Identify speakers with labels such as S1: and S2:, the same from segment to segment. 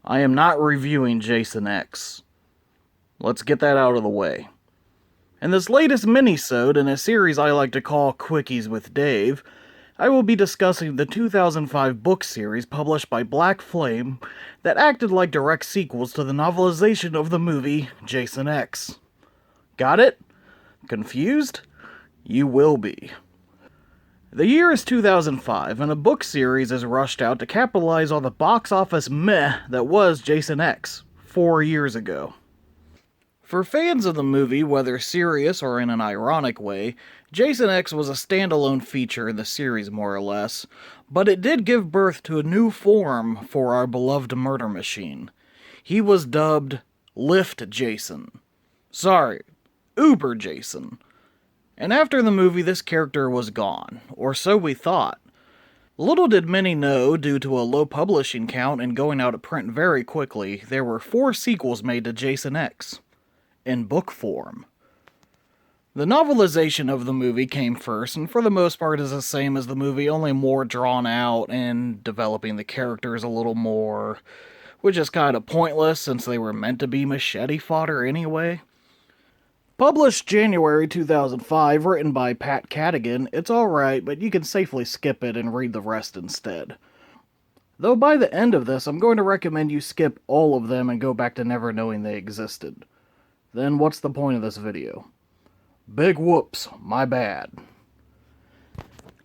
S1: I am not reviewing Jason X. Let's get that out of the way. In this latest mini-sode in a series I like to call Quickies with Dave, I will be discussing the 2005 book series published by Black Flame that acted like direct sequels to the novelization of the movie Jason X. Got it? Confused? You will be. The year is 2005, and a book series is rushed out to capitalize on the box office meh that was Jason X 4 years ago. For fans of the movie, whether serious or in an ironic way, Jason X was a standalone feature in the series more or less, but it did give birth to a new form for our beloved murder machine. He was dubbed Lift Jason. Sorry, Uber Jason. And after the movie, this character was gone, or so we thought. Little did many know, due to a low publishing count and going out of print very quickly, there were 4 sequels made to Jason X, in book form. The novelization of the movie came first, and for the most part is the same as the movie, only more drawn out and developing the characters a little more, which is kind of pointless since they were meant to be machete fodder anyway. Published January 2005, written by Pat Cadigan, it's alright, but you can safely skip it and read the rest instead. Though by the end of this, I'm going to recommend you skip all of them and go back to never knowing they existed. Then what's the point of this video? Big whoops, my bad.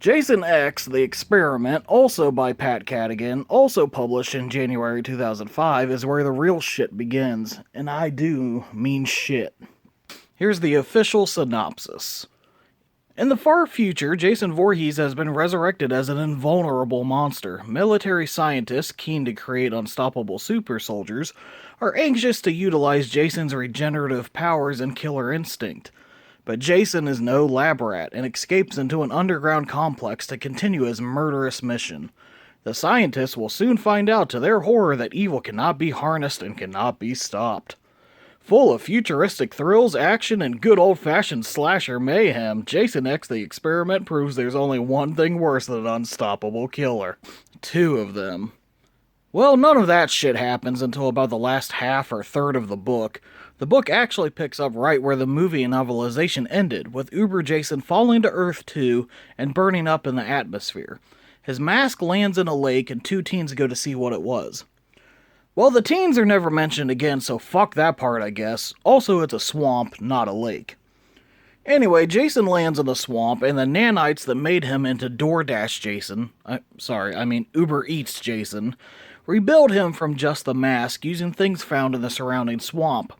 S1: Jason X, The Experiment, also by Pat Cadigan, also published in January 2005, is where the real shit begins, and I do mean shit. Here's the official synopsis. In the far future, Jason Voorhees has been resurrected as an invulnerable monster. Military scientists, keen to create unstoppable super soldiers, are anxious to utilize Jason's regenerative powers and killer instinct. But Jason is no lab rat and escapes into an underground complex to continue his murderous mission. The scientists will soon find out to their horror that evil cannot be harnessed and cannot be stopped. Full of futuristic thrills, action, and good old-fashioned slasher mayhem, Jason X The Experiment proves there's only one thing worse than an unstoppable killer. 2 of them. Well, none of that shit happens until about the last half or third of the book. The book actually picks up right where the movie and novelization ended, with Uber Jason falling to Earth 2 and burning up in the atmosphere. His mask lands in a lake and 2 teens go to see what it was. Well, the teens are never mentioned again, so fuck that part, I guess. Also, it's a swamp, not a lake. Anyway, Jason lands in the swamp, and the nanites that made him into DoorDash Jason, Uber Eats Jason, rebuild him from just the mask using things found in the surrounding swamp.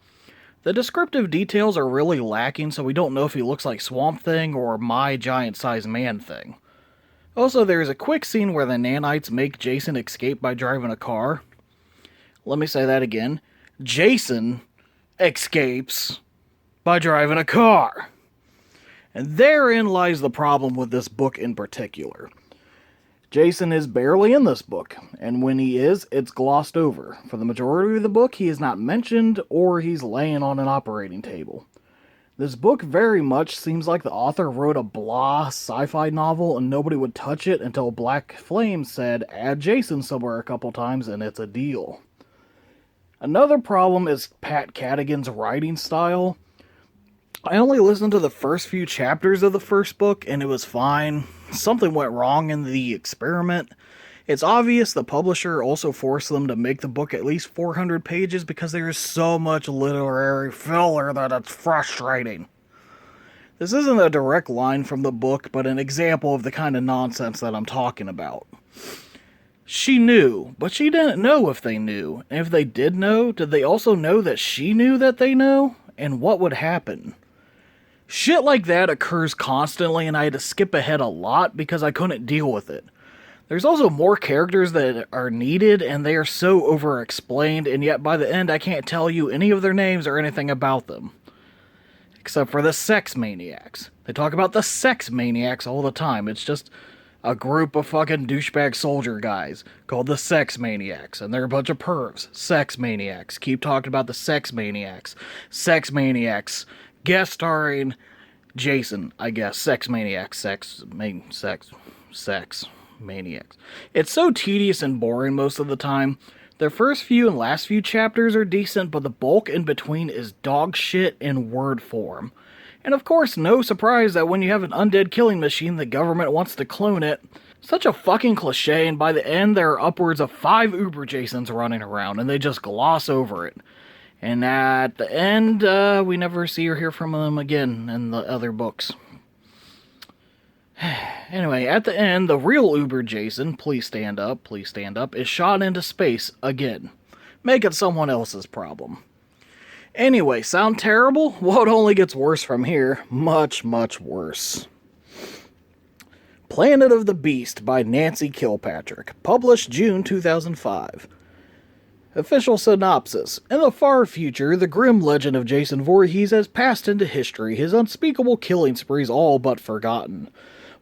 S1: The descriptive details are really lacking, so we don't know if he looks like Swamp Thing or My Giant-Sized Man Thing. Also, there's a quick scene where the nanites make Jason escape by driving a car. Let me say that again. Jason escapes by driving a car. And therein lies the problem with this book in particular. Jason is barely in this book, and when he is, it's glossed over. For the majority of the book, he is not mentioned, or he's laying on an operating table. This book very much seems like the author wrote a blah sci-fi novel and nobody would touch it until Black Flame said, add Jason somewhere a couple times and it's a deal. Another problem is Pat Cadigan's writing style. I only listened to the first few chapters of the first book, and it was fine. Something went wrong in The Experiment. It's obvious the publisher also forced them to make the book at least 400 pages because there is so much literary filler that it's frustrating. This isn't a direct line from the book, but an example of the kind of nonsense that I'm talking about. She knew, but she didn't know if they knew. And if they did know, did they also know that she knew that they know? And what would happen? Shit like that occurs constantly, and I had to skip ahead a lot because I couldn't deal with it. There's also more characters that are needed, and they are so over-explained, and yet by the end I can't tell you any of their names or anything about them. Except for the sex maniacs. They talk about the sex maniacs all the time. It's just a group of fucking douchebag soldier guys called the Sex Maniacs, and they're a bunch of pervs. Sex Maniacs. Keep talking about the Sex Maniacs. Sex Maniacs. Guest starring Jason, I guess. Sex Maniacs. Sex Maniacs. It's so tedious and boring most of the time. The first few and last few chapters are decent, but the bulk in between is dog shit in word form. And of course, no surprise that when you have an undead killing machine, the government wants to clone it. Such a fucking cliche, and by the end there are upwards of 5 Uber Jasons running around, and they just gloss over it. And at the end, we never see or hear from them again in the other books. Anyway, at the end, the real Uber Jason, please stand up, is shot into space again. Make it someone else's problem. Anyway, sound terrible? Well, it only gets worse from here. Much, much worse. Planet of the Beast by Nancy Kilpatrick. Published June 2005. Official synopsis. In the far future, the grim legend of Jason Voorhees has passed into history, his unspeakable killing sprees all but forgotten.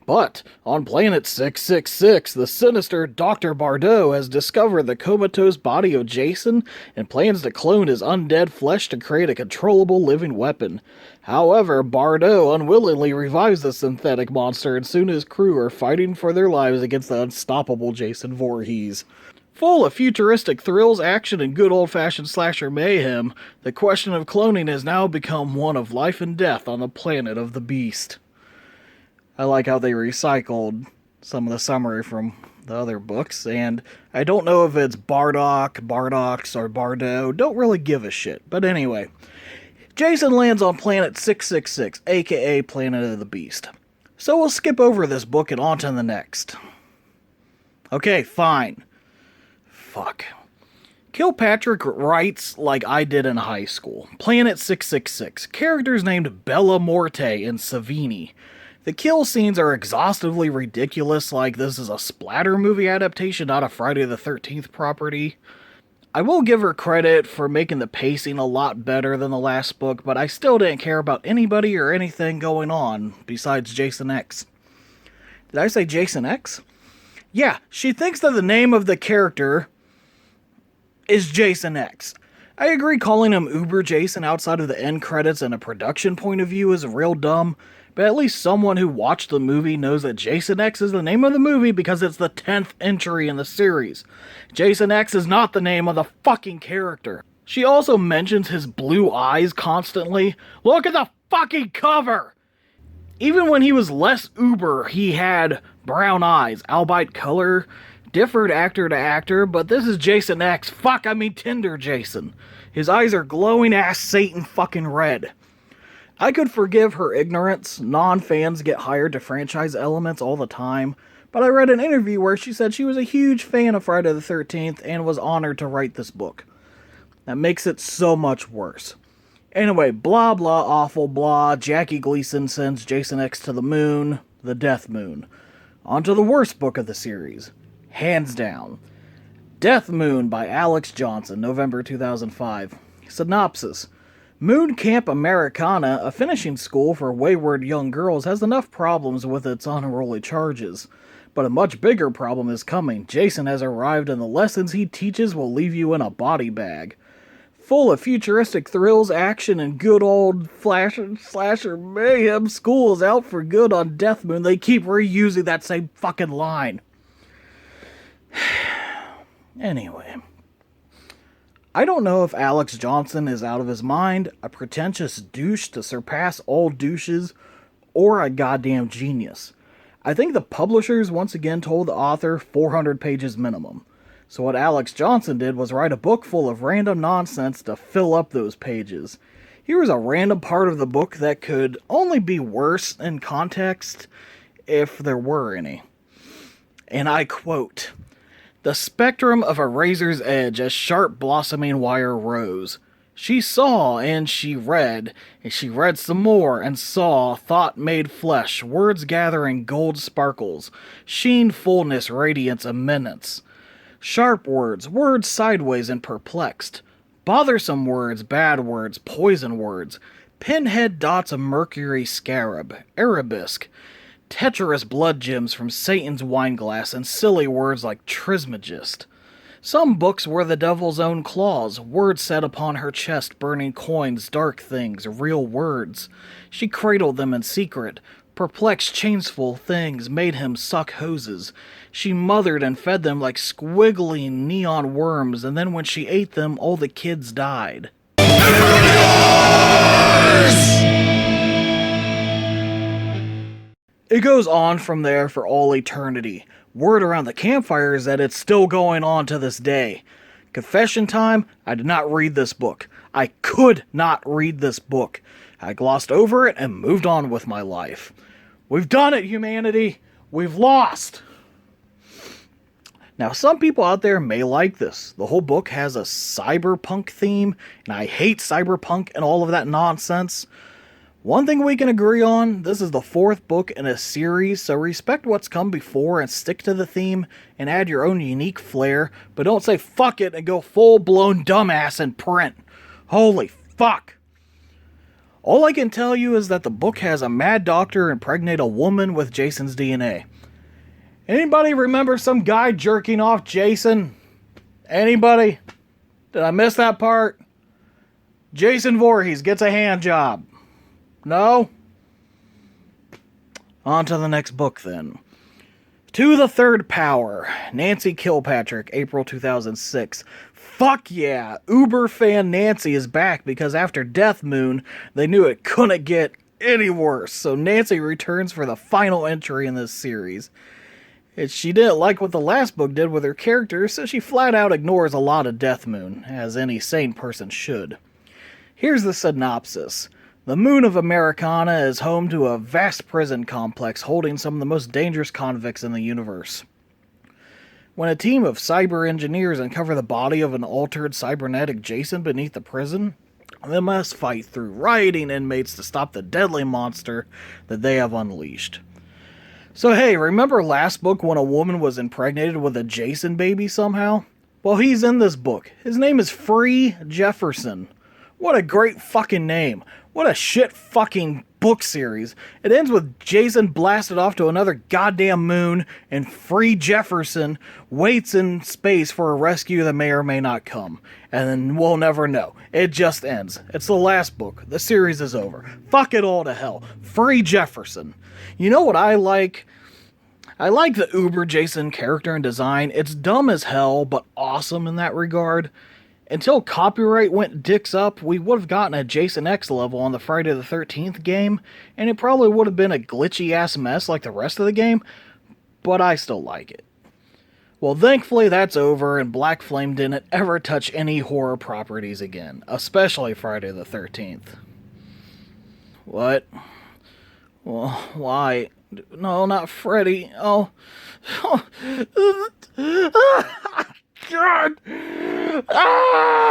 S1: But, on Planet 666, the sinister Dr. Bardot has discovered the comatose body of Jason and plans to clone his undead flesh to create a controllable living weapon. However, Bardot unwillingly revives the synthetic monster, and soon his crew are fighting for their lives against the unstoppable Jason Voorhees. Full of futuristic thrills, action, and good old-fashioned slasher mayhem, the question of cloning has now become one of life and death on the Planet of the Beast. I like how they recycled some of the summary from the other books, and I don't know if it's Bardox, or Bardot. Don't really give a shit. But anyway, Jason lands on Planet 666, aka Planet of the Beast. So we'll skip over this book and on to the next. Okay, fine. Fuck. Kilpatrick writes like I did in high school. Planet 666. Characters named Bella Morte and Savini. The kill scenes are exhaustively ridiculous, like this is a splatter movie adaptation, not a Friday the 13th property. I will give her credit for making the pacing a lot better than the last book, but I still didn't care about anybody or anything going on besides Jason X. Did I say Jason X? Yeah, she thinks that the name of the character is Jason X. I agree calling him Uber Jason outside of the end credits and a production point of view is real dumb, but at least someone who watched the movie knows that Jason X is the name of the movie because it's the 10th entry in the series. Jason X is not the name of the fucking character. She also mentions his blue eyes constantly. Look at the fucking cover! Even when he was less Uber, he had brown eyes, albeit color differed actor to actor, but this is Jason X. Tinder Jason. His eyes are glowing ass Satan fucking red. I could forgive her ignorance. Non-fans get hired to franchise elements all the time, but I read an interview where she said she was a huge fan of Friday the 13th and was honored to write this book. That makes it so much worse. Anyway, blah blah awful blah, Jackie Gleason sends Jason X to the moon, the Death Moon. On to the worst book of the series. Hands down. Death Moon by Alex Johnson, November 2005. Synopsis. Moon Camp Americana, a finishing school for wayward young girls, has enough problems with its unruly charges. But a much bigger problem is coming. Jason has arrived and the lessons he teaches will leave you in a body bag. Full of futuristic thrills, action, and good old slasher mayhem, school is out for good on Death Moon. They keep reusing that same fucking line. Anyway. I don't know if Alex Johnson is out of his mind, a pretentious douche to surpass all douches, or a goddamn genius. I think the publishers once again told the author 400 pages minimum. So what Alex Johnson did was write a book full of random nonsense to fill up those pages. Here is a random part of the book that could only be worse in context if there were any. And I quote, "The spectrum of a razor's edge as sharp blossoming wire rose. She saw, and she read some more, and saw, thought made flesh, words gathering gold sparkles, sheen fullness, radiance, imminence. Sharp words, words sideways and perplexed, bothersome words, bad words, poison words, pinhead dots of mercury scarab, arabesque, tetrus blood gems from Satan's wineglass, and silly words like trismegist. Some books were the devil's own claws, words set upon her chest, burning coins, dark things, real words. She cradled them in secret, Perplexed, changeful things made him suck hoses. She mothered and fed them like squiggly neon worms, and then when she ate them, all the kids died. It goes on from there for all eternity. Word around the campfire is that it's still going on to this day. Confession time, I did not read this book. I could not read this book. I glossed over it and moved on with my life. We've done it, humanity. We've lost. Now, some people out there may like this. The whole book has a cyberpunk theme, and I hate cyberpunk and all of that nonsense. One thing we can agree on, this is the 4th book in a series, so respect what's come before and stick to the theme and add your own unique flair, but don't say fuck it and go full-blown dumbass in print. Holy fuck. All I can tell you is that the book has a mad doctor impregnate a woman with Jason's DNA. Anybody remember some guy jerking off Jason? Anybody? Did I miss that part? Jason Voorhees gets a hand job. No? On to the next book, then. To the Third Power, Nancy Kilpatrick, April 2006. Fuck yeah! Uber fan Nancy is back because after Death Moon, they knew it couldn't get any worse, so Nancy returns for the final entry in this series. She didn't like what the last book did with her character, so she flat out ignores a lot of Death Moon, as any sane person should. Here's the synopsis. The moon of Americana is home to a vast prison complex holding some of the most dangerous convicts in the universe. When a team of cyber engineers uncover the body of an altered cybernetic Jason beneath the prison, they must fight through rioting inmates to stop the deadly monster that they have unleashed. So hey, remember last book when a woman was impregnated with a Jason baby somehow? Well, he's in this book. His name is Free Jefferson. What a great fucking name. What a shit fucking book series. It ends with Jason blasted off to another goddamn moon and Free Jefferson waits in space for a rescue that may or may not come. And then we'll never know. It just ends. It's the last book. The series is over. Fuck it all to hell. Free Jefferson. You know what I like? I like the Uber Jason character and design. It's dumb as hell, but awesome in that regard. Until copyright went dicks up, we would have gotten a Jason X level on the Friday the 13th game, and it probably would have been a glitchy-ass mess like the rest of the game, but I still like it. Well, thankfully that's over, and Black Flame didn't ever touch any horror properties again, especially Friday the 13th. What? Well, why? No, not Freddy. Oh. God! Ah!